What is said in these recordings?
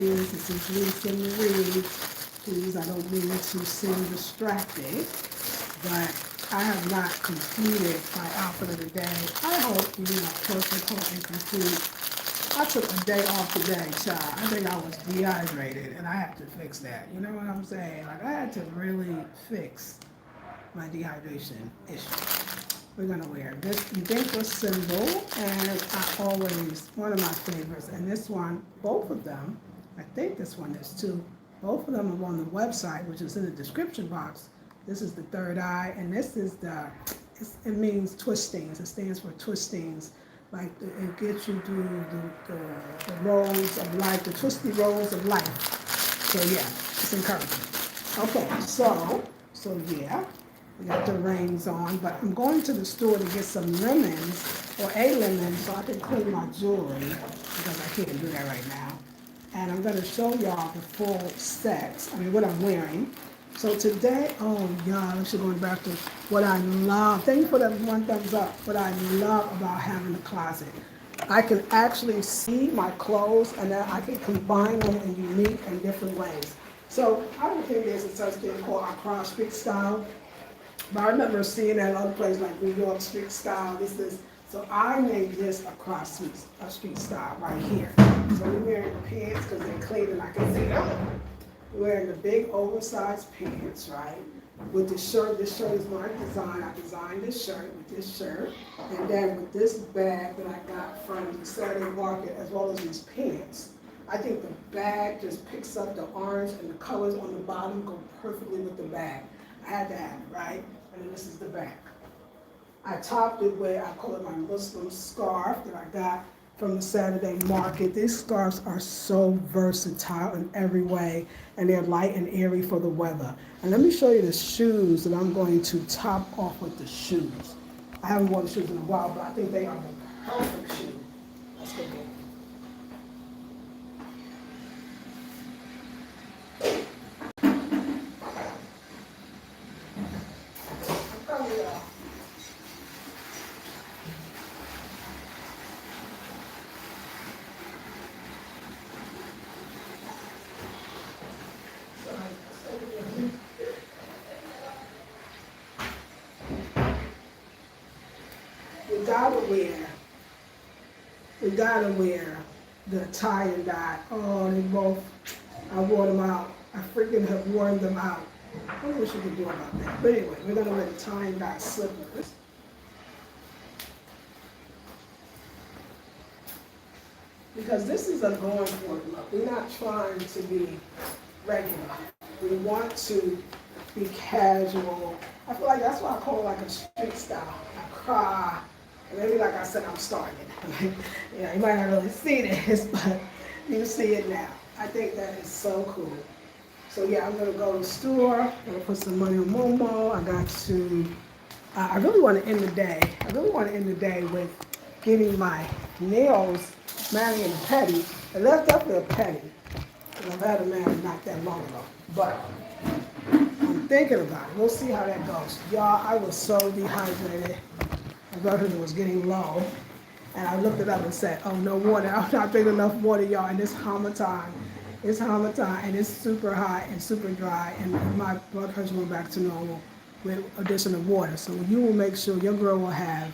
This is Lisa Marie. Please, I don't mean to seem distracted, but I have not completed my outfit of the day. I hope you are perfect, whole, and complete. I took a day off today, child. I think I was dehydrated, and I have to fix that. You know what I'm saying? Like, I had to really fix my dehydration issue. We're gonna wear this Dinka symbol, and I always, one of my favorites, and this one, both of them, I think this one is too, both of them are on the website, which is in the description box. This is the third eye, and this is it means twistings. It stands for twistings. Like it gets you through the roads of life, the twisty roads of life. So yeah, it's encouraging. Okay, so yeah, we got the rings on, but I'm going to the store to get some lemons or a lemon so I can clean my jewelry because I can't do that right now. And I'm going to show y'all the full set, what I'm wearing. So today, oh y'all, I'm just going back to what I love. Thank you for that one thumbs up. What I love about having a closet. I can actually see my clothes and then I can combine them in unique and different ways. So I don't think there's a such thing called Accra street style. But I remember seeing that in other places like New York street style. So I made this Accra street style right here. So we're wearing the pants because they're clean and I can see them. We're wearing the big oversized pants, right? With the shirt, this shirt is my design. I designed this shirt with this shirt. And then with this bag that I got from the Saturday market as well as these pants. I think the bag just picks up the orange and the colors on the bottom go perfectly with the bag. I had to have it, right? And then this is the back. I topped it with, I call it my Muslim scarf that I got from the Saturday market. These scarves are so versatile in every way, and they're light and airy for the weather. And let me show you the shoes that I'm going to top off with the shoes. I haven't worn the shoes in a while, but I think they are the perfect shoe. Let's go get it. We gotta wear the tie and dye. Oh, they both, I wore them out. I freaking have worn them out. I don't know what you can do about that. But anyway, we're gonna wear the tie and dye slippers. Because this is a going for it look. We're not trying to be regular. We want to be casual. I feel like that's why I call it like a street style. I cry. Maybe like I said, I'm starting it. You might not really see this, but you see it now. I think that is so cool. So yeah, I'm gonna go to the store, I'm gonna put some money on Momo. I really want to end the day. I really want to end the day with getting my nails married and petty. And that's definitely a petty. Because I've had a married not that long ago. But I'm thinking about it. We'll see how that goes. Y'all, I was so dehydrated. My blood pressure was getting low, and I looked it up and said, oh, no water. I'm not drinking enough water, y'all, and it's Hamatan. It's Hamatan, and it's super hot and super dry, and my blood pressure went back to normal with addition of water. So you will make sure your girl will have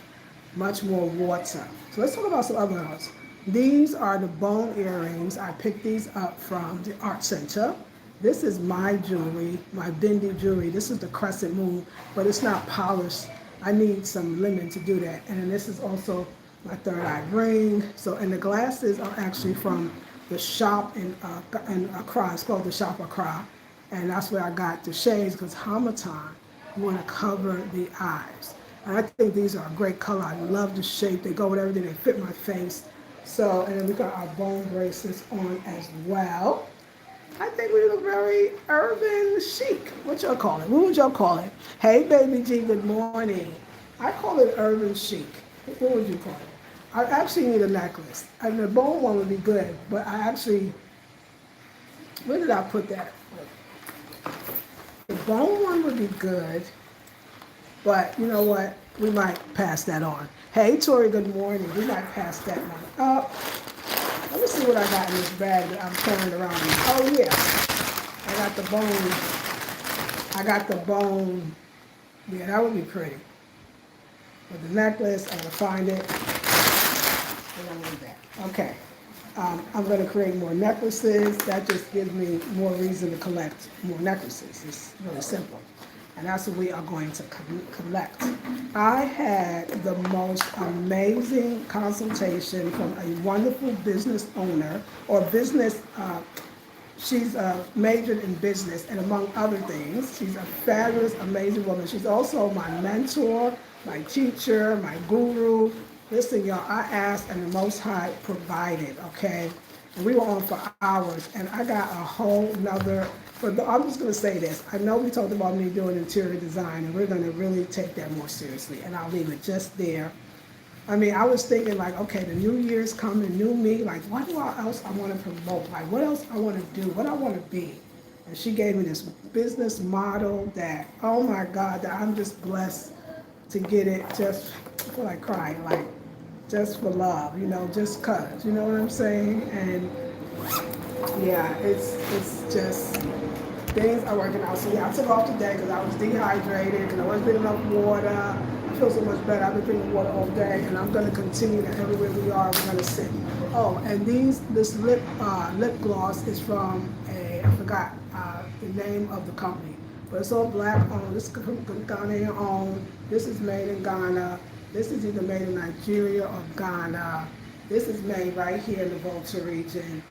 much more water. So let's talk about some other ones. These are the bone earrings. I picked these up from the art center. This is my jewelry, my Bindi jewelry. This is the crescent moon, but it's not polished. I need some lemon to do that. And then this is also my third eye ring. So, and the glasses are actually from the shop in Accra. It's called the shop Accra. And that's where I got the shades because Hamatan, you want to cover the eyes. And I think these are a great color. I love the shape. They go with everything. They fit my face. So, and then we got our bone bracelets on as well. I think we look very urban chic. What y'all call it? What would y'all call it? Hey, baby G, good morning. I call it urban chic. What would you call it? I actually need a necklace. And the bone one would be good, but I actually, where did I put that? The bone one would be good, but you know what? We might pass that on. Hey, Tori, good morning. We might pass that one up. Let me see what I got in this bag that I'm carrying around. Oh yeah, I got the bone. I got the bone. Yeah, that would be pretty. With the necklace, I'm gonna find it. I don't need that. Okay. I'm going to create more necklaces. That just gives me more reason to collect more necklaces. It's really simple. And that's what we are going to collect. I had the most amazing consultation from a wonderful business owner or business, she's majored in business and among other things. She's a fabulous, amazing woman. She's also my mentor, my teacher, my guru. Listen, y'all, I asked and the Most High provided, okay? And we were on for hours, and I got a whole nother, I'm just gonna say this. I know we talked about me doing interior design, and we're gonna really take that more seriously, and I'll leave it just there. I mean, I was thinking like, okay, the new year's coming, new me, like what else I wanna promote? Like what else I wanna do, what I wanna be? And she gave me this business model that, oh my God, that I'm just blessed to get it just, I feel like crying, like just for love, just cause, you know what I'm saying? And yeah, it's just, things are working out. So yeah, I took off today because I was dehydrated, because I wasn't drinking enough water. I feel so much better. I've been drinking water all day, and I'm gonna continue to everywhere we are, we're gonna sit. Oh, and this lip gloss is from I forgot the name of the company, but it's all black owned. This is Ghanaian owned. This is made in Ghana. This is either made in Nigeria or Ghana. This is made right here in the Volta region.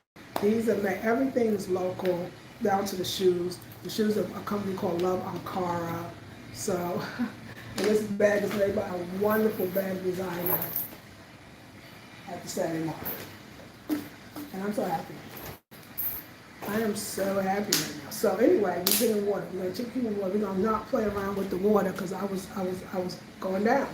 These are made, everything is local, down to the shoes. The shoes are a company called Love Ankara. So, and this bag is made by a wonderful bag designer at the Saturday market. And I'm so happy. I am so happy right now. So anyway, we're getting water. We're gonna keep keeping water. We're gonna not play around with the water because I was going down.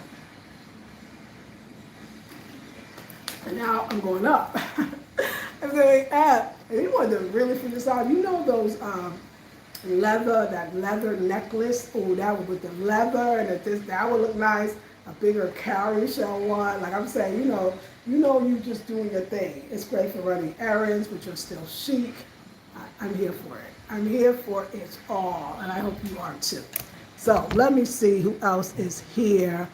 And now I'm going up. I'm going up. And you want to really figure this out. You know those that leather necklace? Oh, that would with the leather and that would look nice. A bigger carry shell one. Like I'm saying, you just doing your thing. It's great for running errands, but you're still chic. I'm here for it. I'm here for it all, and I hope you are too. So let me see who else is here.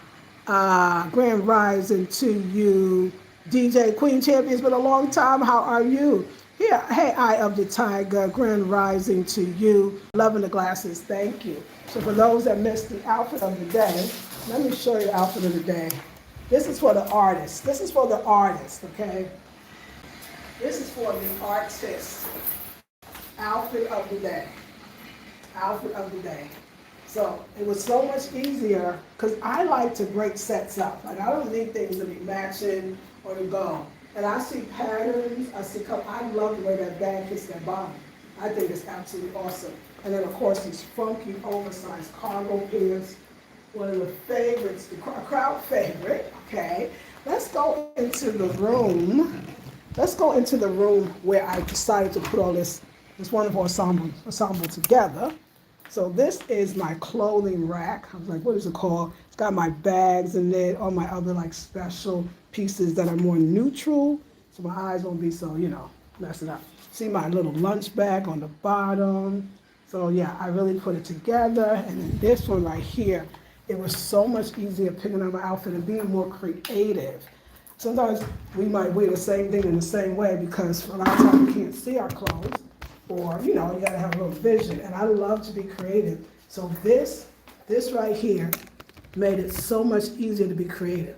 Grand Rising to you. DJ Queen Champion, it's been a long time. How are you? Here, hey, Eye of the Tiger, Grand Rising to you. Loving the glasses, thank you. So for those that missed the outfit of the day, let me show you the outfit of the day. This is for the artist. This is for the artist, okay? This is for the artist. Outfit of the day. Outfit of the day. So it was so much easier because I like to break sets up. Like I don't need things to be matching or to go. And I see patterns, I see color. I love the way that bag hits that bottom. I think it's absolutely awesome. And then of course these funky oversized cargo pants. One of the favorites, a crowd favorite, okay. Let's go into the room. Let's go into the room where I decided to put all this wonderful ensemble together. So this is my clothing rack. I was like, what is it called? It's got my bags in it, all my other like special pieces that are more neutral, so my eyes won't be so, messing up. See my little lunch bag on the bottom. So yeah, I really put it together. And then this one right here, it was so much easier picking out my outfit and being more creative. Sometimes we might wear the same thing in the same way because a lot of times we can't see our clothes. Or, you gotta have a little vision. And I love to be creative. So this right here made it so much easier to be creative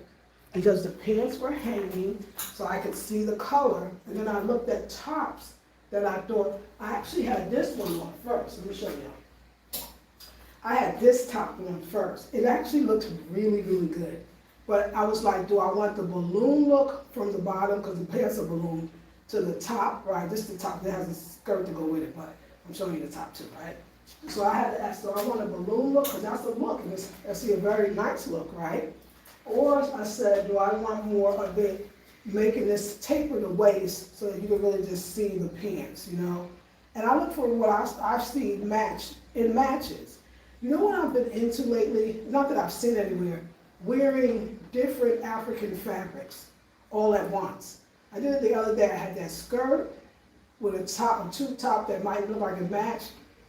because the pants were hanging so I could see the color. And then I looked at tops that I thought, I actually had this one on first. Let me show you. I had this top on first. It actually looked really, really good. But I was like, do I want the balloon look from the bottom because the pants are balloon to the top, right? This is the top that has a skirt to go with it, but I'm showing you the top too, right? So I had to ask, so I want a balloon look, because that's a look, and it's a very nice look, right? Or I said, do I want more of it making this taper the waist so that you can really just see the pants, And I look for what I see matched. It matches. You know what I've been into lately? Not that I've seen anywhere, wearing different African fabrics all at once. I did it the other day. I had that skirt with a top, a tube top that might look like a match,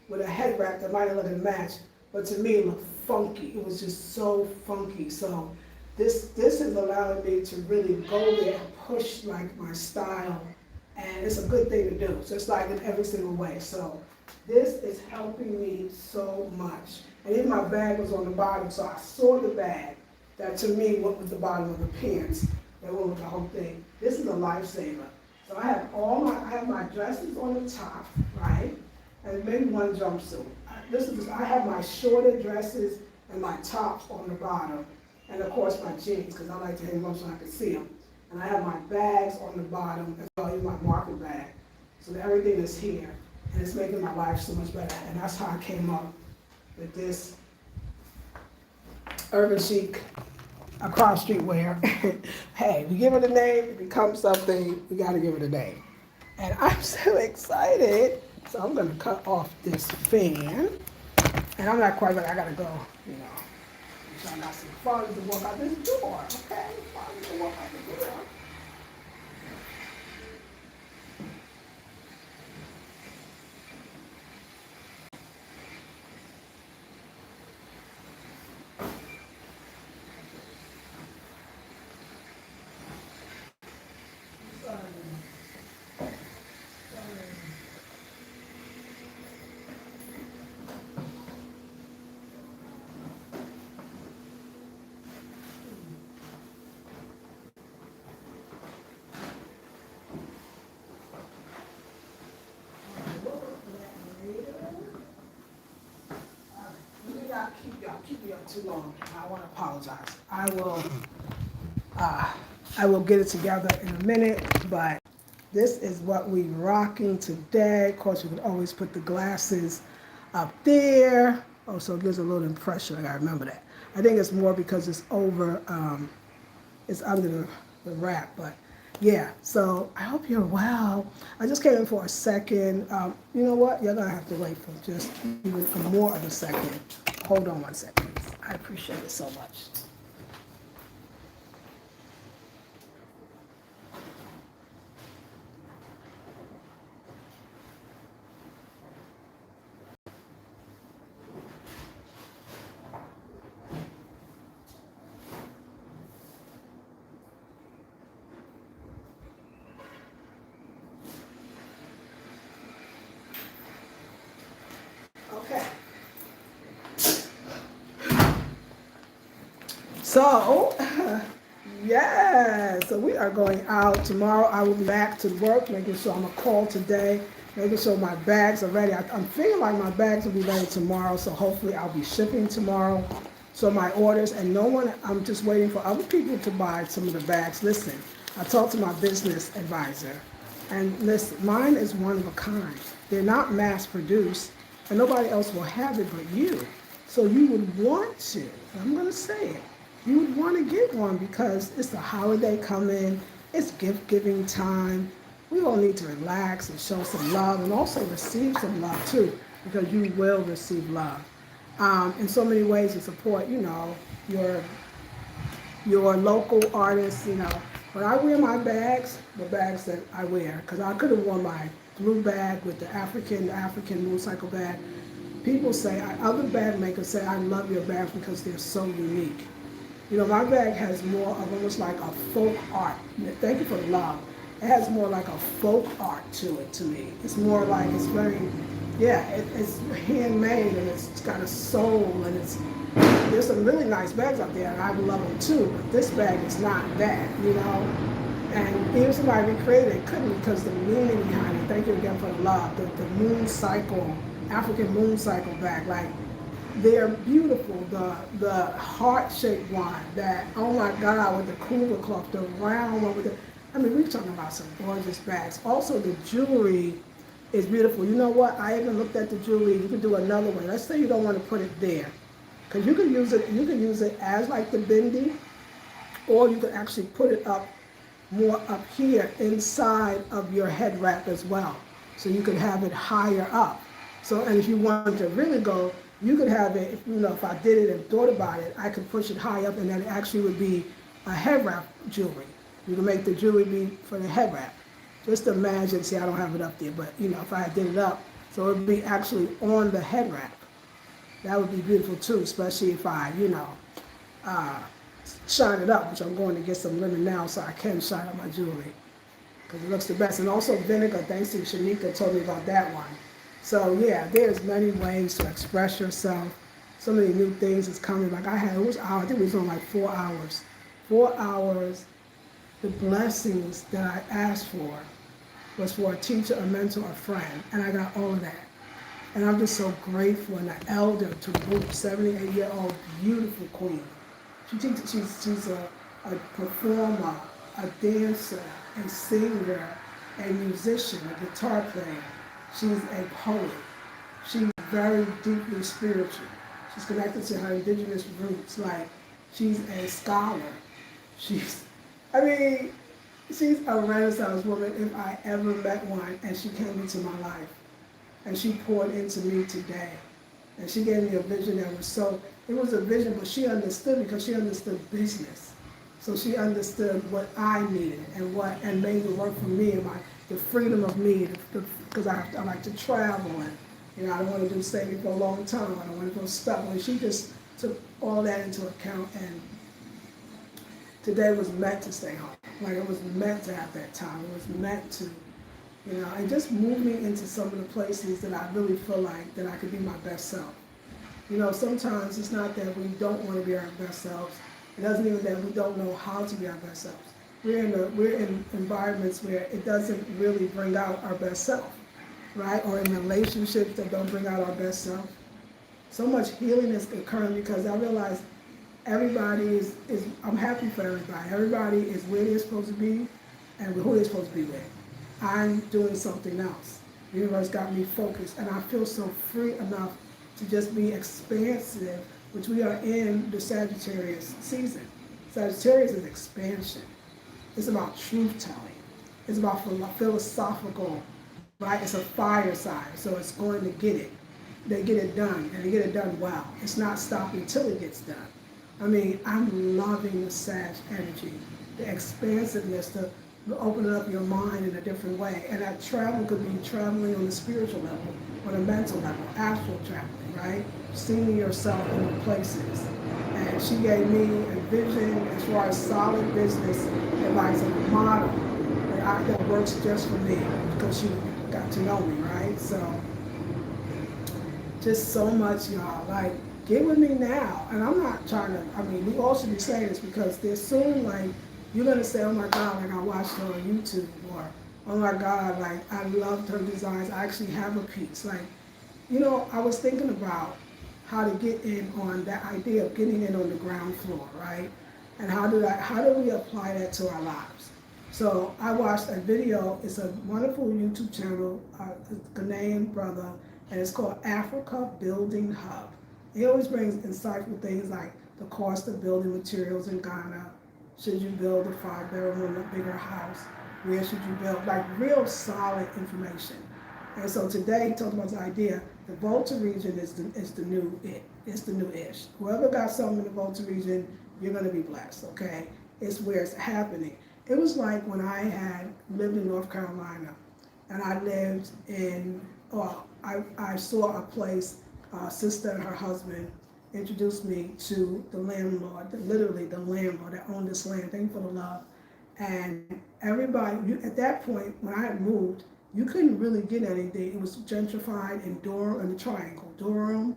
with a head wrap that might look like a match, but to me it looked funky. It was just so funky. So this is allowing me to really go there and push like my style, and it's a good thing to do. Just like in every single way. So this is helping me so much. And even my bag was on the bottom, so I saw the bag. That to me went with the bottom of the pants. That went with the whole thing. This is a lifesaver. So I have my dresses on the top, right? And maybe one jumpsuit. I have my shorter dresses and my tops on the bottom. And of course my jeans, because I like to hang them so I can see them. And I have my bags on the bottom, as well as my marker bag. So that everything is here. And it's making my life so much better. And that's how I came up with this urban chic across street wear. Hey, we give it a name, it becomes something, we gotta give it a name. And I'm so excited. So I'm gonna cut off this fan. And I'm not quite ready, I gotta go, you know. So I got some funds to walk out this door, okay? Funds to walk out the door. Keep me up too long. I want to apologize. I will get it together in a minute, but this is what we rocking today. Of course, you can always put the glasses up there. Oh, so it gives a little impression. I gotta remember that. I think it's more because it's over, it's under the wrap, but yeah. So I hope you're well. I just came in for a second. You know what? You're gonna have to wait for just even more of a second. Hold on one second. I appreciate it so much. Okay. So, yeah, so we are going out tomorrow. I will be back to work, making sure I'm a call today, making sure my bags are ready. I'm feeling like my bags will be ready tomorrow, so hopefully I'll be shipping tomorrow. So my orders, and no one, I'm just waiting for other people to buy some of the bags. Listen, I talked to my business advisor, and listen, mine is one of a kind. They're not mass produced, and nobody else will have it but you. So you would want to, I'm gonna say it, you would want to get one because it's the holiday coming, it's gift giving time. We all need to relax and show some love and also receive some love too, because you will receive love. In so many ways to support, you know, your local artists, you know. When I wear my bags, the bags that I wear, because I could have worn my blue bag with the African motorcycle bag. People say, other bag makers say, I love your bags because they're so unique. You know, my bag has more of almost like a folk art. Thank you for the love. It has more like a folk art to it to me. It's more like, it's very, yeah, it's handmade and it's got a soul and there's some really nice bags out there and I love them too, but this bag is not that, you know. And even somebody recreated it couldn't because the meaning behind it. Thank you again for the love. The moon cycle, African moon cycle bag, like they're beautiful. The heart-shaped one, that, oh my God, with the cougar cloth, the round one with the, I mean, we're talking about some gorgeous bags. Also, the jewelry is beautiful. You know what? I even looked at the jewelry. You can do another one. Let's say you don't want to put it there, because you can use it. You can use it as like the bindi, or you can actually put it up more up here inside of your head wrap as well. So you could have it higher up. So, and if you wanted to really go, you could have it, you know, if I did it and thought about it, I could push it high up and then it actually would be a head wrap jewelry. You can make the jewelry be for the head wrap. Just imagine, see I don't have it up there, but if I did it up, so it would be actually on the head wrap. That would be beautiful too, especially if I, uh, shine it up, which I'm going to get some linen now so I can shine up my jewelry because it looks the best. And also vinegar, thanks to Shanika, told me about that one. So yeah, there's many ways to express yourself. So many new things is coming. Like I think it was on like 4 hours. 4 hours, the blessings that I asked for was for a teacher, a mentor, a friend, and I got all of that. And I'm just so grateful, and an elder to boot, 78-year-old beautiful queen. She's a performer, a dancer, a singer, a musician, a guitar player. She's a poet. She's very deeply spiritual. She's connected to her indigenous roots. Like, she's a scholar. She's a Renaissance woman if I ever met one, and she came into my life. And she poured into me today. And she gave me a vision that was it was a vision, but she understood because she understood business. So she understood what I needed and made it work for me and the freedom of me, because I like to travel and I don't want to do saving for a long time. I don't want to go stuck. And she just took all that into account, and today was meant to stay home. Like, it was meant to have that time. It was meant to, and just move me into some of the places that I really feel like that I could be my best self. Sometimes it's not that we don't want to be our best selves. It doesn't mean that we don't know how to be our best selves. We're in environments where it doesn't really bring out our best self, right? Or in relationships that don't bring out our best self. So much healing is occurring because I realize everybody is I'm happy for everybody. Everybody is where they're supposed to be and who they're supposed to be with. I'm doing something else. The universe got me focused, and I feel so free enough to just be expansive, which we are in the Sagittarius season. Sagittarius is expansion. It's about truth-telling. It's about philosophical, right? It's a fire sign, so it's going to get it. They get it done, and they get it done well. It's not stopping until it gets done. I'm loving the Sag energy, the expansiveness, the opening up your mind in a different way. And that travel could be traveling on a spiritual level, on a mental level, astral traveling, right? Seeing yourself in the places. And she gave me a vision as far as solid business advice, a model that works just for me because she got to know me, right? So, just so much, y'all. Like, get with me now. And I'm not trying to, we all should be saying this because there's soon, like, you're going to say, oh my God, like I watched her on YouTube, or oh my God, like I loved her designs. I actually have a piece. Like, I was thinking about how to get in on that idea of getting in on the ground floor, right? And how do we apply that to our lives? So I watched a video. It's a wonderful YouTube channel, a Ghanaian brother, and it's called Africa Building Hub. He always brings insightful things like the cost of building materials in Ghana. Should you build a 5-bedroom or a bigger house? Where should you build? Like, real solid information. And so today he talked about the idea, the Volta region is the new it. It's the new ish. Whoever got something in the Volta region, you're going to be blessed, okay? It's where it's happening. It was like when I had lived in North Carolina, and I lived in, I saw a place, sister and her husband introduced me to the landlord, literally the landlord that owned this land. Thank you for the love. And everybody, at that point, when I had moved, you couldn't really get anything. It was gentrified in Durham, in the Triangle, Durham,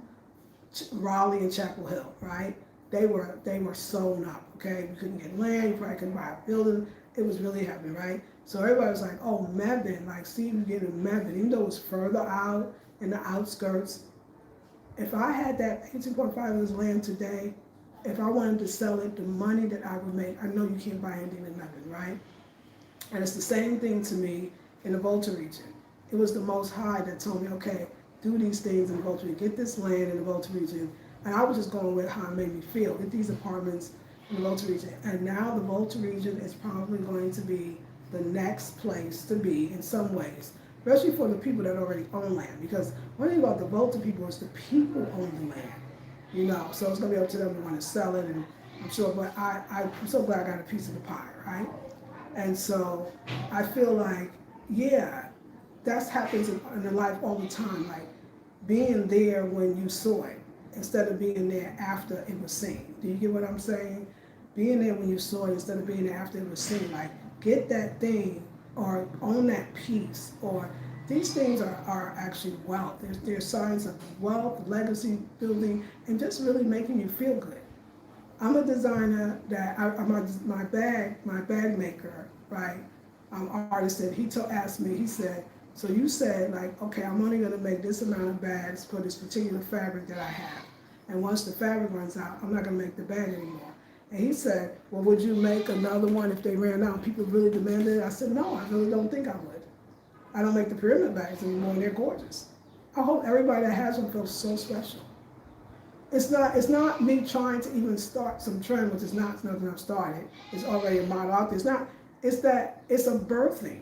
Raleigh, and Chapel Hill, right? They were sewn up, okay? You couldn't get land, you probably couldn't buy a building. It was really happening, right? So everybody was like, oh, Mebane, like, see you get in Mebane, even though it was further out in the outskirts. If I had that 18.5 acres land today, if I wanted to sell it, the money that I would make, I know you can't buy anything in Mebane, right? And it's the same thing to me in the Volta region. It was the Most High that told me, okay, do these things in the Volta region, get this land in the Volta region. And I was just going with how it made me feel, get these apartments in the Volta region. And now the Volta region is probably going to be the next place to be in some ways, especially for the people that already own land. Because one thing about the Volta people is the people own the land, so it's going to be up to them to want to sell it. And I'm sure, but I'm so glad I got a piece of the pie, right? And so I feel like, yeah, that happens in life all the time. Like being there when you saw it instead of being there after it was seen. Do you get what I'm saying? Being there when you saw it instead of being there after it was seen. Like get that thing or own that piece, or these things are actually wealth. They're signs of wealth, legacy building, and just really making you feel good. I'm a designer that I'm my bag maker, right? Artist, and asked me, he said, so you said like, okay, I'm only gonna make this amount of bags for this particular fabric that I have. And once the fabric runs out, I'm not gonna make the bag anymore. And he said, well, would you make another one if they ran out and people really demanded it? I said, no, I really don't think I would. I don't make the pyramid bags anymore, and they're gorgeous. I hope everybody that has them feels so special. It's not me trying to even start some trend, which is not, it's nothing I've started. It's already a model out there. It's that it's a birthing.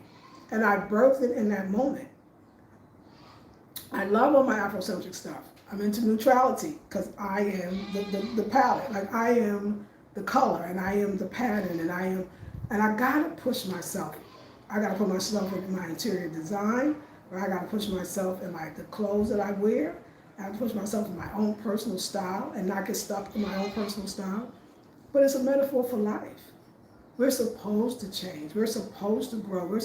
And I birthed it in that moment. I love all my Afrocentric stuff. I'm into neutrality because I am the palette. Like I am the color and I am the pattern and I gotta push myself. I gotta put myself in my interior design, or I gotta push myself in like the clothes that I wear. I push myself in my own personal style and not get stuck in my own personal style. But it's a metaphor for life. We're supposed to change. We're supposed to grow.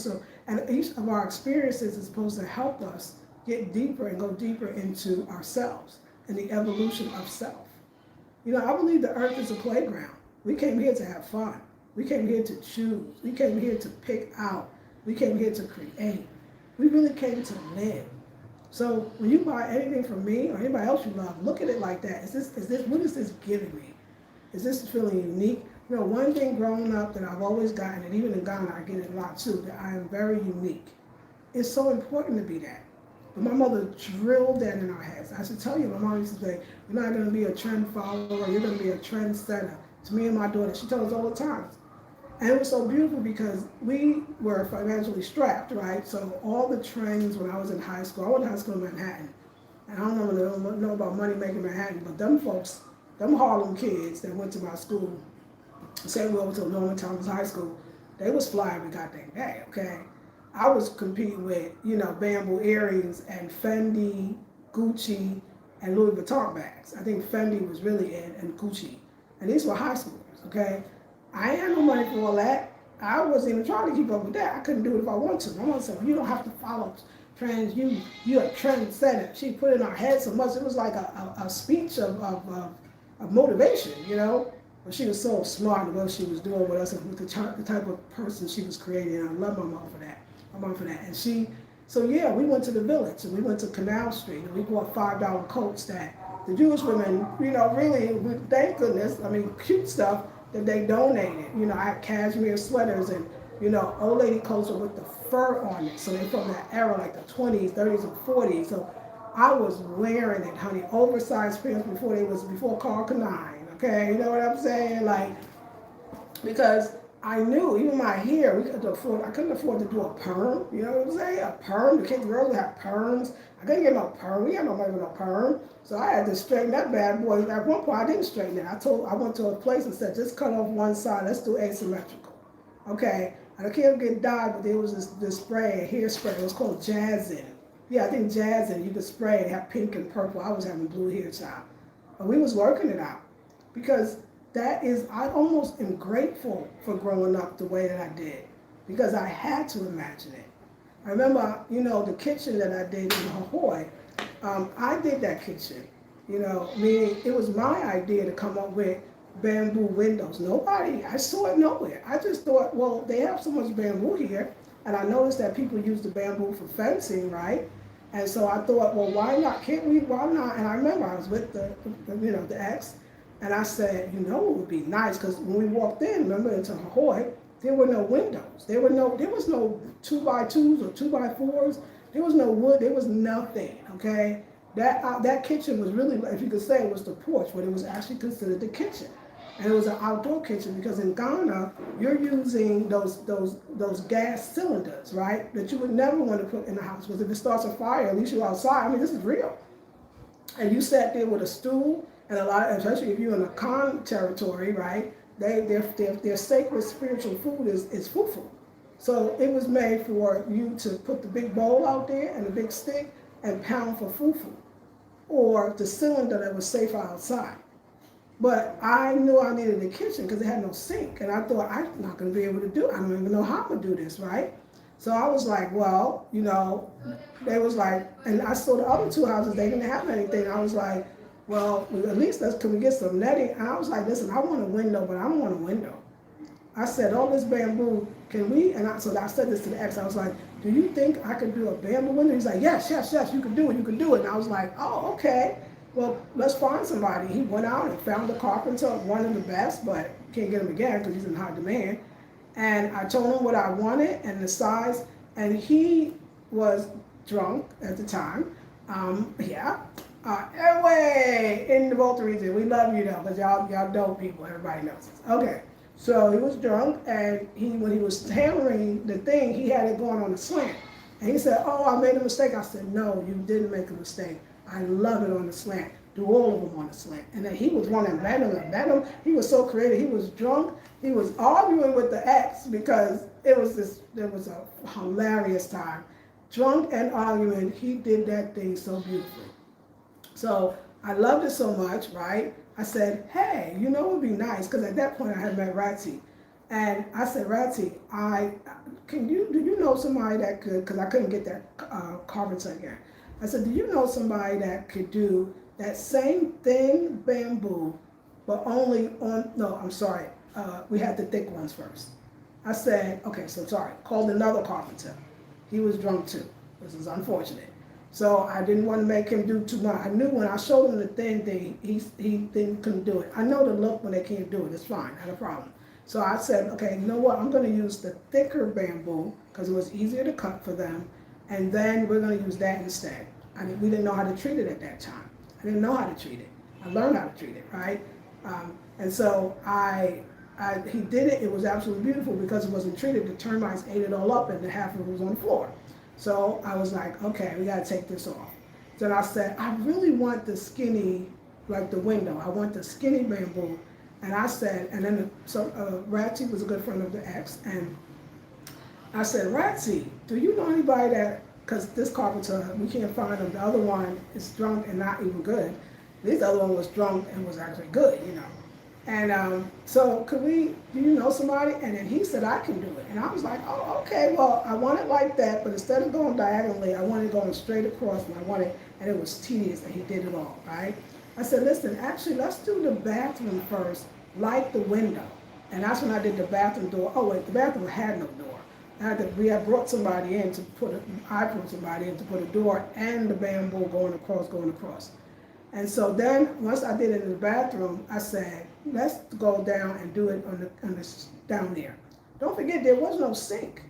And each of our experiences is supposed to help us get deeper and go deeper into ourselves and the evolution of self. You know, I believe the earth is a playground. We came here to have fun. We came here to choose. We came here to pick out. We came here to create. We really came to live. So when you buy anything from me or anybody else you love, look at it like that. What is this giving me? Is this feeling unique? You know, one thing growing up that I've always gotten, and even in Ghana I get it a lot too, that I am very unique. It's so important to be that. But my mother drilled that in our heads. I should tell you, my mom used to say, you're not going to be a trend follower, you're going to be a trend setter. To me and my daughter, she told us all the time. And it was so beautiful because we were financially strapped, right? So all the trends when I was in high school, I went to high school in Manhattan. And I don't know about money making Manhattan, but them folks, them Harlem kids that went to my school, same way to Norman Thomas High School, they was flying every goddamn day, okay? I was competing with, you know, bamboo earrings and Fendi, Gucci, and Louis Vuitton bags. I think Fendi was really in, and Gucci. And these were high schoolers, okay? I ain't had no money for all that. I wasn't even trying to keep up with that. I couldn't do it if I wanted to. My mom said, well, you don't have to follow trends. You're a trendsetter. She put it in our head so much. It was like a speech of motivation, you know? But she was so smart in what she was doing with us and with the type of person she was creating. And I love my mom for that. And so yeah, we went to the Village and we went to Canal Street and we bought $5 coats that the Jewish women, you know, really, thank goodness, I mean, cute stuff that they donated. You know, I had cashmere sweaters and, you know, old lady coats with the fur on it. So they're from that era, like the 20s, 30s, and 40s. So I was wearing it, honey, oversized pants before Carl Canine, okay? You know what I'm saying? Like, because I knew, even my hair, I couldn't afford to do a perm, you know what I'm saying? A perm, the kids girls have perms. I couldn't get no perm, we had no money with no perm. So I had to straighten that bad boy. At one point I didn't straighten it. I went to a place and said, just cut off one side, let's do asymmetrical. Okay, and I can't get dyed, but there was this spray, hairspray, it was called Jazzin. Yeah, I think Jazzin, you could spray it, have pink and purple. I was having blue hair, child. But we was working it out because I almost am grateful for growing up the way that I did because I had to imagine it. I remember, you know, the kitchen that I did in Ahoy, I did that kitchen, you know, meaning it was my idea to come up with bamboo windows. I saw it nowhere. I just thought, well, they have so much bamboo here, and I noticed that people use the bamboo for fencing, right? And so I thought, well, why not? Why not? And I remember I was with the ex, and I said, you know, it would be nice, because when we walked in, remember, into Ahoy, there were no windows. There was no 2x2s or 2x4s. There was no wood. There was nothing, okay? That kitchen was really, if you could say, it was the porch, but it was actually considered the kitchen. And it was an outdoor kitchen because in Ghana, you're using those gas cylinders, right? That you would never want to put in the house, because if it starts a fire, at least you're outside. I mean, this is real. And you sat there with a stool, and especially if you're in a Khan territory, right? Their sacred spiritual food is fufu. So it was made for you to put the big bowl out there and the big stick and pound for fufu, or the cylinder that was safe outside. But I knew I needed a kitchen because it had no sink. And I thought, I'm not going to be able to do it. I don't even know how I'm going to do this, right? So I was like, well, they was like, and I saw the other two houses, they didn't have anything. I was like, well, at least can we get some netting? And I was like, listen, I want a window, but I don't want a window. I said, all this bamboo, can we? So I said this to the ex. I was like, do you think I could do a bamboo window? He's like, yes, you can do it. And I was like, oh, okay. Well, let's find somebody. He went out and found a carpenter, one of the best, but can't get him again because he's in high demand. And I told him what I wanted and the size, and he was drunk at the time. Anyway, in the Volta region, we love you though, because y'all dope people, everybody knows this. Okay, so he was drunk, and when he was hammering the thing, he had it going on a slant. And he said, oh, I made a mistake. I said, no, you didn't make a mistake. I love it on the slant. Do all of them on the slant. And then he was wanting Venom. He was so creative. He was drunk. He was arguing with the ex because there was a hilarious time. Drunk and arguing, he did that thing so beautifully. So I loved it so much, right? I said, hey, it would be nice, because at that point I had met Ratty. And I said, Ratty, do you know somebody that could, because I couldn't get that carpenter again. I said, do you know somebody that could do that same thin bamboo, but only on, no, I'm sorry, we had the thick ones first. I said, okay, so sorry, called another carpenter. He was drunk too. This is unfortunate. So I didn't want to make him do too much. I knew when I showed him the thin thing, he couldn't do it. I know the look when they can't do it, it's fine, not a problem. So I said, okay, you know what, I'm gonna use the thicker bamboo, because it was easier to cut for them, and then we're going to use that instead. We didn't know how to treat it at that time. I didn't know how to treat it. I learned how to treat it, right? And so he did it. It was absolutely beautiful because it wasn't treated. The termites ate it all up, and the half of it was on the floor. So I was like, okay, we got to take this off. Then I said, I really want the skinny, like the window. I want the skinny bamboo. And I said, and then Ratty was a good friend of the ex, and I said, Ratty, do you know anybody that, because this carpenter, we can't find him. The other one is drunk and not even good. This other one was drunk and was actually good, And so do you know somebody? And then he said, I can do it. And I was like, oh, okay, well, I want it like that, but instead of going diagonally, I wanted it going straight across, and it was tedious, and he did it all, right? I said, listen, actually, let's do the bathroom first, like the window. And that's when I did the bathroom door. Oh, wait, the bathroom had no door. We had brought somebody in to put a door and the bamboo going across. And so then, once I did it in the bathroom, I said, let's go down and do it down there. Don't forget, there was no sink.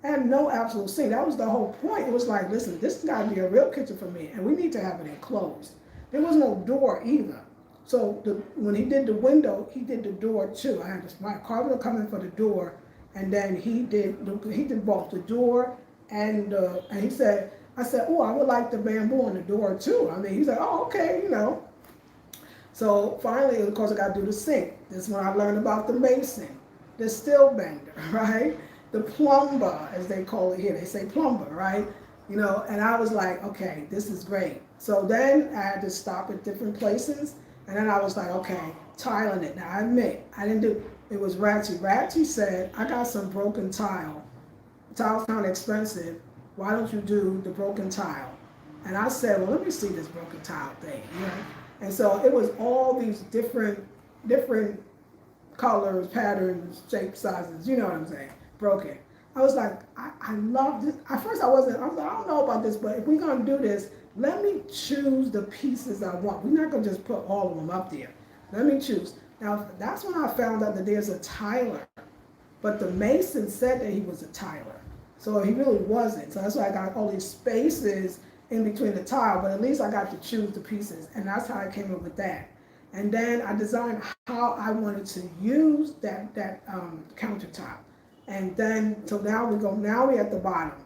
I had no absolute sink. That was the whole point. It was like, listen, this has got to be a real kitchen for me, and we need to have it enclosed. There was no door either. So when he did the window, he did the door too. I had my carpenter come in for the door, and then he did both the door and he said, I said, oh, I would like the bamboo on the door too. I mean, he said, oh, okay, So finally, of course, I got to do the sink. This is when I learned about the mason, the steel bender, right? The plumber, as they call it here. They say plumber, right? And I was like, okay, this is great. So then I had to stop at different places, and then I was like, okay, tiling it. Now I admit, I didn't do, it was Ratty. Ratty said, I got some broken tile. Tile's kind of expensive. Why don't you do the broken tile? And I said, well, let me see this broken tile thing, And so it was all these different colors, patterns, shapes, sizes, you know what I'm saying, broken. I was like, I love this. At first I was like, I don't know about this, but if we're gonna do this, let me choose the pieces I want. We're not gonna just put all of them up there. Let me choose. Now, that's when I found out that there's a tiler, but the mason said that he was a tiler. So he really wasn't. So that's why I got all these spaces in between the tile, but at least I got to choose the pieces, and that's how I came up with that. And then I designed how I wanted to use that countertop. And then, so now we're at the bottom.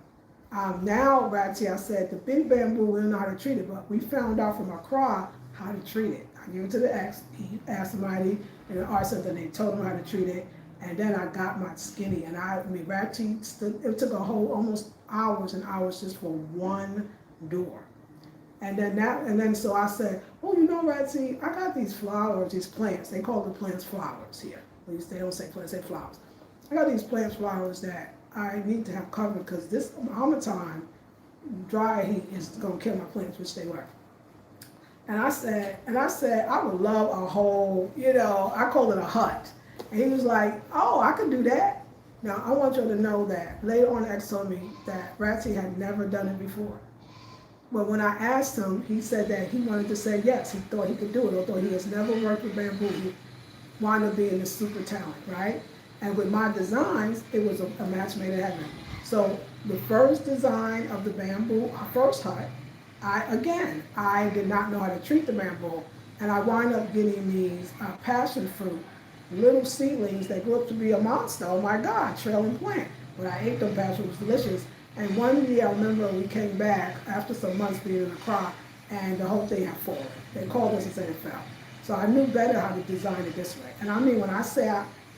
Now, Ratty, I said, the big bamboo, we don't know how to treat it, but we found out from Accra how to treat it. I gave it to the ex, he asked somebody in the art center, and they told him how to treat it. And then I got my skinny, and Ratty stood, it took a whole almost hours and hours just for one door. And then so I said, oh, Ratty, I got these flowers, these plants. They call the plants flowers here. At least they don't say plants, they say flowers. I got these plant flowers that I need to have covered because this time, dry heat is gonna kill my plants, which they were. And I said, I would love a whole, I call it a hut. And he was like, oh, I could do that. Now, I want you to know that later on, X told me that Ratty had never done it before. But when I asked him, he said that he wanted to say yes. He thought he could do it, although he has never worked with bamboo. He wound up being a super talent, right? And with my designs, it was a match made in heaven. So the first design of the bamboo, our first hut, I did not know how to treat the bamboo, and I wound up getting these passion fruit, little seedlings that grew up to be a monster. Oh my God, trailing plant. When I ate them passion, it was delicious. And one year I remember we came back after some months being in Accra, and the whole thing had fallen. They called us and said it fell. So I knew better how to design it this way. And I mean, when I say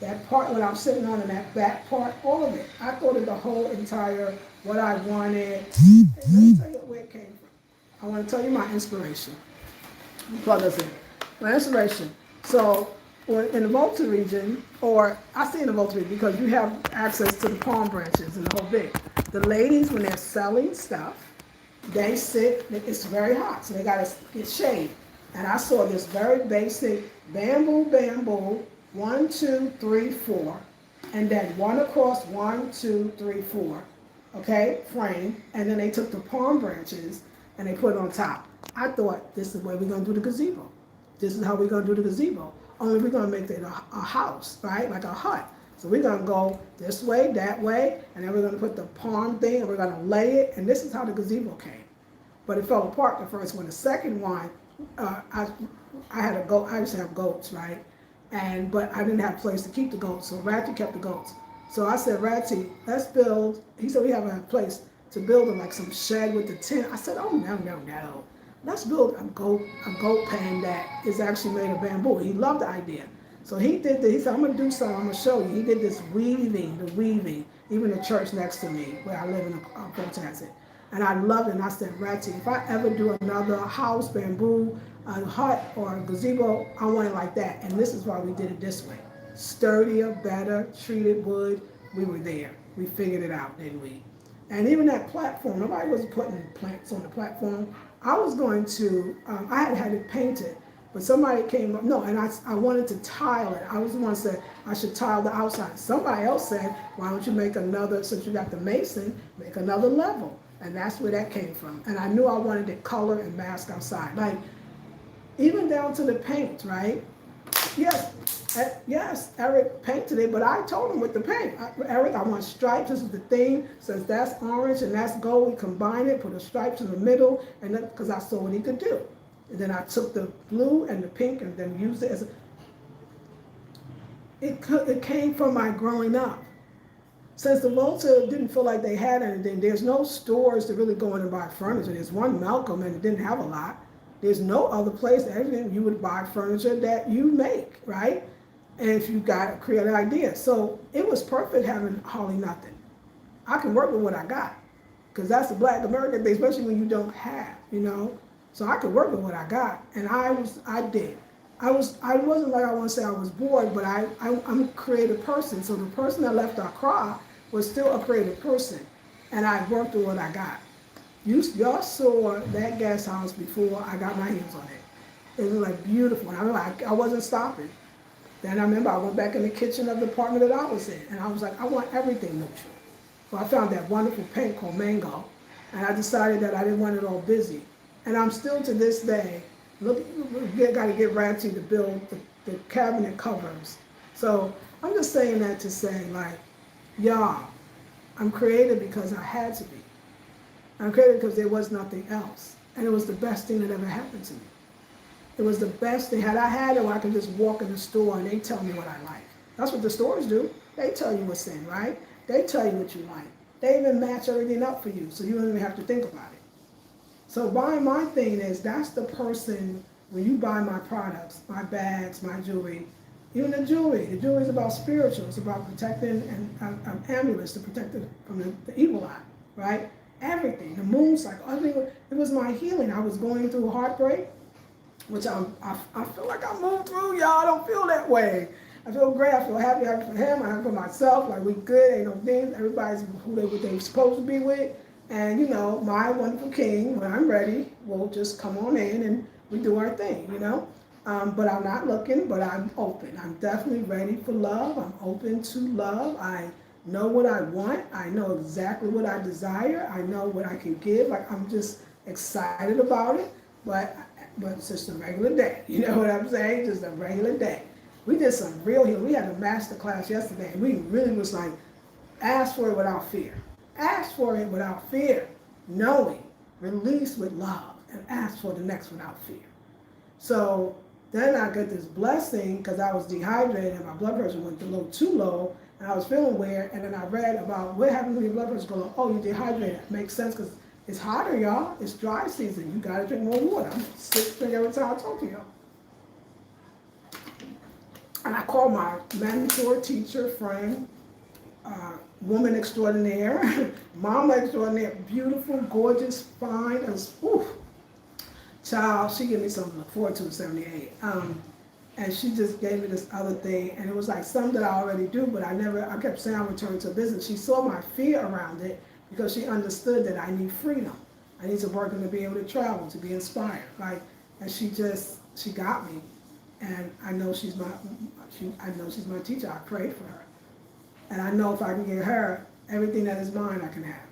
that part, when I'm sitting on in that back part, all of it, I thought of the whole entire, what I wanted. And let me tell you where it came from. I want to tell you my inspiration. Plug us in. My inspiration. So in the Volta region, or I say in the Volta region because you have access to the palm branches and the whole bit. The ladies, when they're selling stuff, they sit, it's very hot, so they got to get shade. And I saw this very basic bamboo, 1, 2, 3, 4, and then one across 1, 2, 3, 4, okay, frame, and then they took the palm branches and they put it on top. I thought, this is the way we're going to do the gazebo. This is how we're going to do the gazebo. Only we're going to make it a house, right, like a hut. So we're going to go this way, that way, and then we're going to put the palm thing, and we're going to lay it, and this is how the gazebo came. But it fell apart the first one. The second one, I had a goat. I used to have goats, right? But I didn't have a place to keep the goats, so Ratty kept the goats. So I said, Ratty, let's build. He said we have a place to build like some shed with the tent. I said, oh no. Let's build a goat pen that is actually made of bamboo. He loved the idea. So he did this. He said, I'm going to do something. I'm going to show you. He did this weaving. Even the church next to me, where I live in a has it. And I loved it. And I said, Ratty, if I ever do another house, bamboo, a hut, or a gazebo, I want it like that. And this is why we did it this way. Sturdier, better, treated wood. We were there. We figured it out, didn't we? And even that platform, nobody was putting plants on the platform. I was going to, I had it painted. But somebody came up, and I wanted to tile it. I was the one that said I should tile the outside. Somebody else said, why don't you make another, since you got the mason, make another level. And that's where that came from. And I knew I wanted it color and mask outside. Like, even down to the paint, right? Yes, Eric painted it, but I told him with the paint. Eric, I want stripes. This is the thing. Since that's orange and that's gold, we combine it, put the stripes in the middle, and because I saw what he could do. And then I took the blue and the pink and then used it as it came from my growing up. Since the Volta didn't feel like they had anything, there's no stores to really go in and buy furniture. There's one Malcolm and it didn't have a lot. There's no other place that everything you would buy furniture that you make, right? And if you got a creative idea. So it was perfect having hardly nothing. I can work with what I got because that's the Black American thing, especially when you don't have, So I could work with what I got, and I did. I wasn't like I want to say I was bored, but I'm a creative person. So the person that left Accra was still a creative person, and I worked with what I got. Y'all saw that guest house before I got my hands on it. It was like beautiful. I wasn't stopping. Then I remember I went back in the kitchen of the apartment that I was in, and I was like, I want everything neutral. So I found that wonderful paint called Mango, and I decided that I didn't want it all busy. And I'm still to this day, got to get Ratty to build the cabinet covers. So I'm just saying that to say, like, y'all, I'm creative because I had to be. I'm creative because there was nothing else. And it was the best thing that ever happened to me. It was the best thing. Had I had it where I could just walk in the store and they tell me what I like. That's what the stores do. They tell you what's in, right? They tell you what you like. They even match everything up for you, so you don't even have to think about it. So buying my thing is, that's the person, when you buy my products, my bags, my jewelry, Even the jewelry is about spiritual. It's about protecting and amulets to protect it from the evil eye, right? Everything, the moon cycle, everything. It was my healing. I was going through heartbreak, which I feel like I moved through, y'all. I don't feel that way. I feel great. I feel happy for him. I'm happy for myself. Like, we good. Ain't no things. Everybody's who they supposed to be with. And, you know, my wonderful king, when I'm ready, will just come on in and we do our thing, you know. But I'm not looking, but I'm open. I'm definitely ready for love. I'm open to love. I know what I want. I know exactly what I desire. I know what I can give. Like, I'm just excited about it. But it's just a regular day. You know what I'm saying? Just a regular day. We did some real healing. We had a master class yesterday, and we really was like, ask for it without fear. Ask for it without fear. Knowing, release with love, and ask for the next without fear. So then I got this blessing because I was dehydrated and my blood pressure went a little too low, and I was feeling weird. And then I read about what happens when your blood pressure goes low. Oh, you're dehydrated. Makes sense because it's hotter, y'all. It's dry season. You gotta drink more water. I'm sick every time I talk to y'all. And I called my mentor, teacher, friend, woman extraordinaire, mama extraordinaire, beautiful, gorgeous, fine, and child. She gave me something to look forward to at 78. And she just gave me this other thing, and it was like something that I already do, but I kept saying I would turn to business. She saw my fear around it because she understood that I need freedom. I need to work and to be able to travel, to be inspired. Like, and she got me. And I know she's my teacher. I prayed for her. And I know if I can get her, everything that is mine I can have.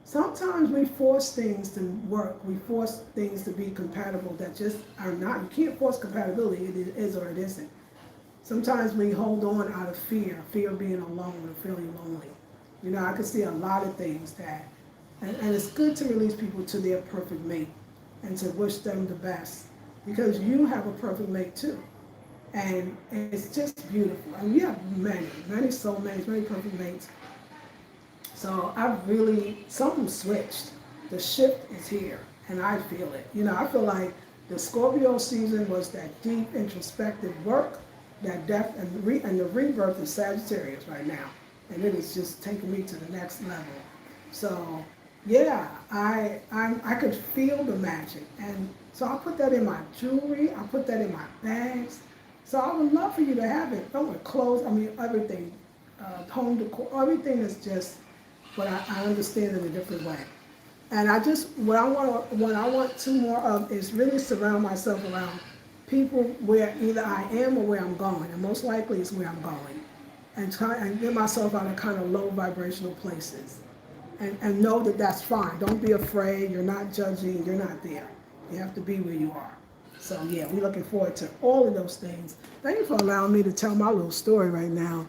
Sometimes we force things to work. We force things to be compatible that just are not. You can't force compatibility. It is or it isn't. Sometimes we hold on out of fear of being alone and feeling lonely. You know, I can see a lot of things that, and it's good to release people to their perfect mate and to wish them the best. Because you have a perfect mate too. And it's just beautiful. And you have many soulmates, many perfect mates. So something switched. The shift is here, and I feel it. You know, I feel like the Scorpio season was that deep, introspective work, that depth, and the rebirth of Sagittarius right now. And it is just taking me to the next level. So, yeah, I could feel the magic. And so I put that in my jewelry. I put that in my bags. So I would love for you to have it. Don't with clothes. I mean, everything, home decor, everything is just what I understand in a different way. And what I want to more of is really surround myself around people where either I am or where I'm going, and most likely it's where I'm going, and try and get myself out of kind of low vibrational places, and know that that's fine. Don't be afraid. You're not judging. You're not there. You have to be where you are. So yeah, we're looking forward to all of those things. Thank you for allowing me to tell my little story right now.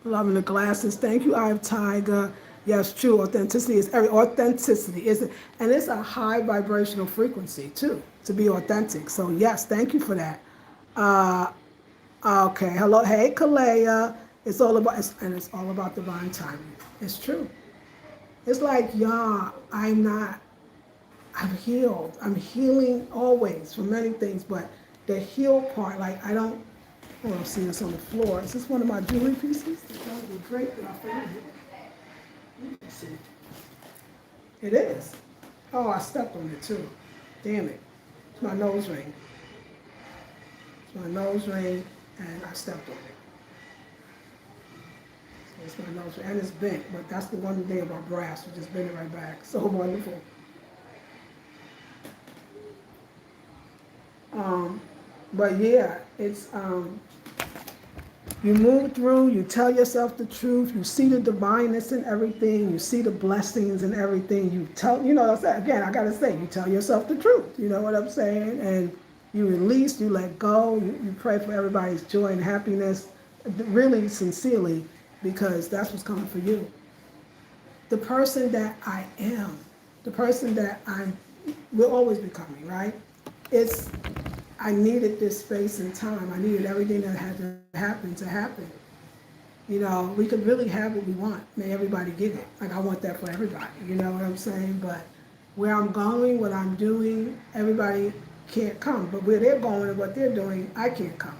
Loving the glasses. Thank you, I have Tiger. Yes, true. Authenticity is authenticity is, and it's a high vibrational frequency too to be authentic. So yes, thank you for that. Okay. Hello. Hey, Kalea. It's all about divine timing. It's true. It's like, y'all, I'm healed. I'm healing always from many things, but the heal part, like I don't see this on the floor. Is this one of my jewelry pieces? That would be great if I found it. Let me see. It is. Oh, I stepped on it too. Damn it. It's my nose ring. It's my nose ring, and I stepped on it. So it's my nose ring, and it's bent, but that's the one thing about brass. You just bend it right back. So wonderful. But yeah, it's you move through, you tell yourself the truth, you see the divineness in everything, you see the blessings in everything, you gotta say, you tell yourself the truth, you know what I'm saying? And you release, you let go, you pray for everybody's joy and happiness, really sincerely, because that's what's coming for you. The person that I am, the person that will always be coming, right? I needed this space and time. I needed everything that had to happen. You know, we could really have what we want. May everybody get it. Like, I want that for everybody. You know what I'm saying? But where I'm going, what I'm doing, everybody can't come. But where they're going and what they're doing, I can't come.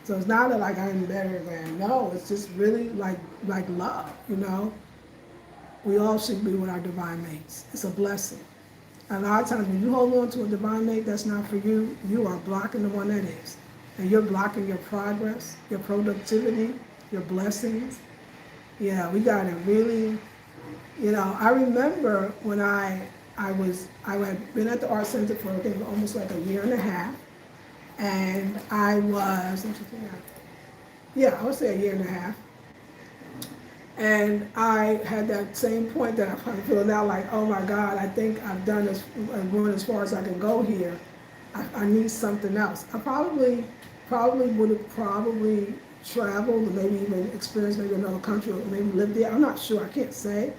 So it's not that like I'm better than, no, it's just really like love, you know. We all should be with our divine mates. It's a blessing. A lot of times when you hold on to a divine mate that's not for you, you are blocking the one that is. And you're blocking your progress, your productivity, your blessings. Yeah, we gotta really, you know, I remember when I had been at the art center for I think almost like a year and a half. And I was, I would say a year and a half. And I had that same point that I'm kind of feeling now, like, oh my God, I think I've done this, I'm going as far as I can go here. I need something else. I probably would have traveled, or maybe even experienced maybe another country, or maybe lived there. I'm not sure, I can't say.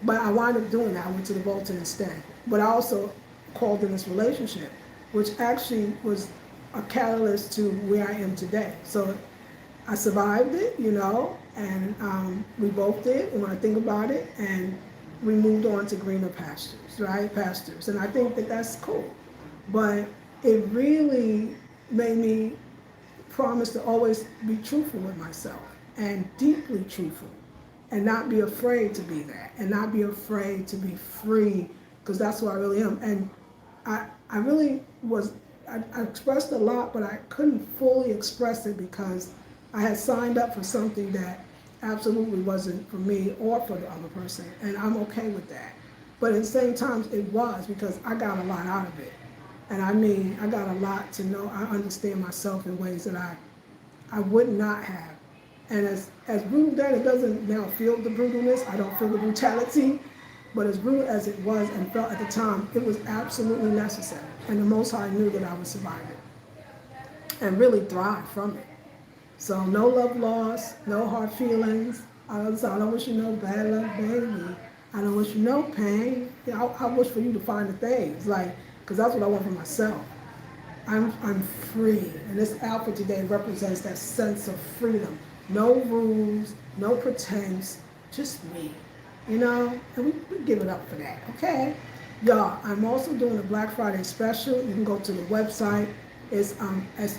But I wound up doing that. I went to the Bolton instead. But I also called in this relationship, which actually was a catalyst to where I am today. So I survived it, you know, and we both did, and when I think about it, and we moved on to greener pastures, right? Pastures. And I think that that's cool. But it really made me promise to always be truthful with myself, and deeply truthful, and not be afraid to be that, and not be afraid to be free, because that's who I really am. And I really was, I expressed a lot, but I couldn't fully express it because I had signed up for something that absolutely wasn't for me or for the other person, and I'm okay with that. But at the same time, it was, because I got a lot out of it. And I mean, I got a lot to know. I understand myself in ways that I would not have. And as brutal that it doesn't now feel the brutalness, I don't feel the brutality, but as brutal as it was and felt at the time, it was absolutely necessary. And the Most High knew that I would survive it and really thrive from it. So no love lost, no hard feelings. I don't wish you no bad luck, baby. I don't wish you no pain. You know, I wish for you to find the things, like, because that's what I want for myself. I'm free, and this outfit today represents that sense of freedom. No rules, no pretense, just me, you know? And we give it up for that, okay? Y'all, I'm also doing a Black Friday special. You can go to the website. It's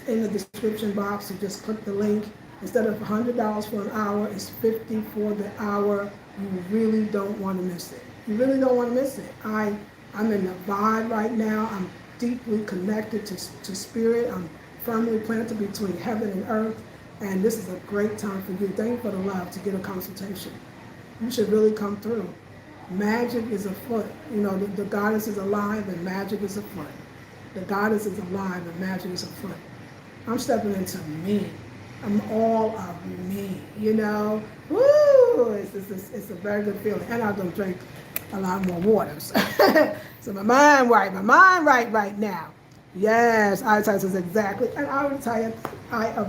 in the description box, so just click the link. Instead of $100 for an hour, it's $50 for the hour. You really don't want to miss it. You really don't want to miss it. I'm in the vibe right now. I'm deeply connected to spirit. I'm firmly planted between heaven and earth. And this is a great time for you. Thank you for the love to get a consultation. You should really come through. Magic is afoot. You know, the goddess is alive and magic is afoot. The goddess is alive and magic is afoot. I'm stepping into me. I'm all of me, you know? Woo! It's a very good feeling. And I'm going to drink a lot more waters. So my mind right now. Yes, eye is exactly. And Eye of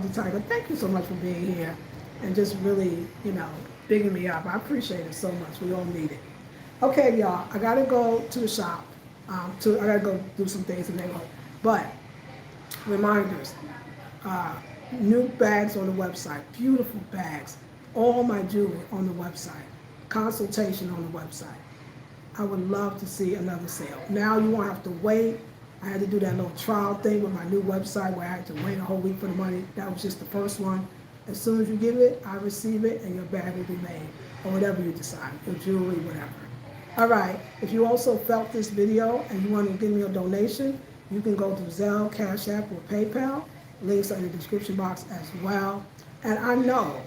the Tiger. Thank you so much for being here and just really, you know, bigging me up. I appreciate it so much. We all need it. Okay, y'all, I got to go to the shop. I got to go do some things in the neighborhood. But reminders, new bags on the website, beautiful bags, all my jewelry on the website, consultation on the website. I would love to see another sale. Now you won't have to wait. I had to do that little trial thing with my new website where I had to wait a whole week for the money. That was just the first one. As soon as you give it, I receive it, and your bag will be made, or whatever you decide, your jewelry, whatever. All right, if you also felt this video and you want to give me a donation, you can go to Zelle, CashApp, or PayPal. Links are in the description box as well. And I know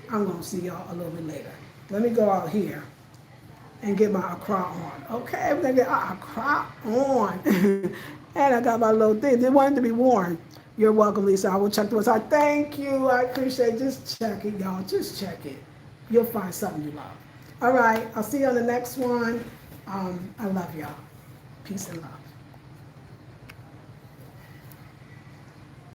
I'm going to see y'all a little bit later. Let me go out here and get my Accra on. Okay, we're going to get our Accra on. And I got my little thing. They wanted to be worn. You're welcome, Lisa. I will check the website. Thank you. I appreciate it. Just check it, y'all. Just check it. You'll find something you love. All right. I'll see you on the next one. I love y'all. Peace and love.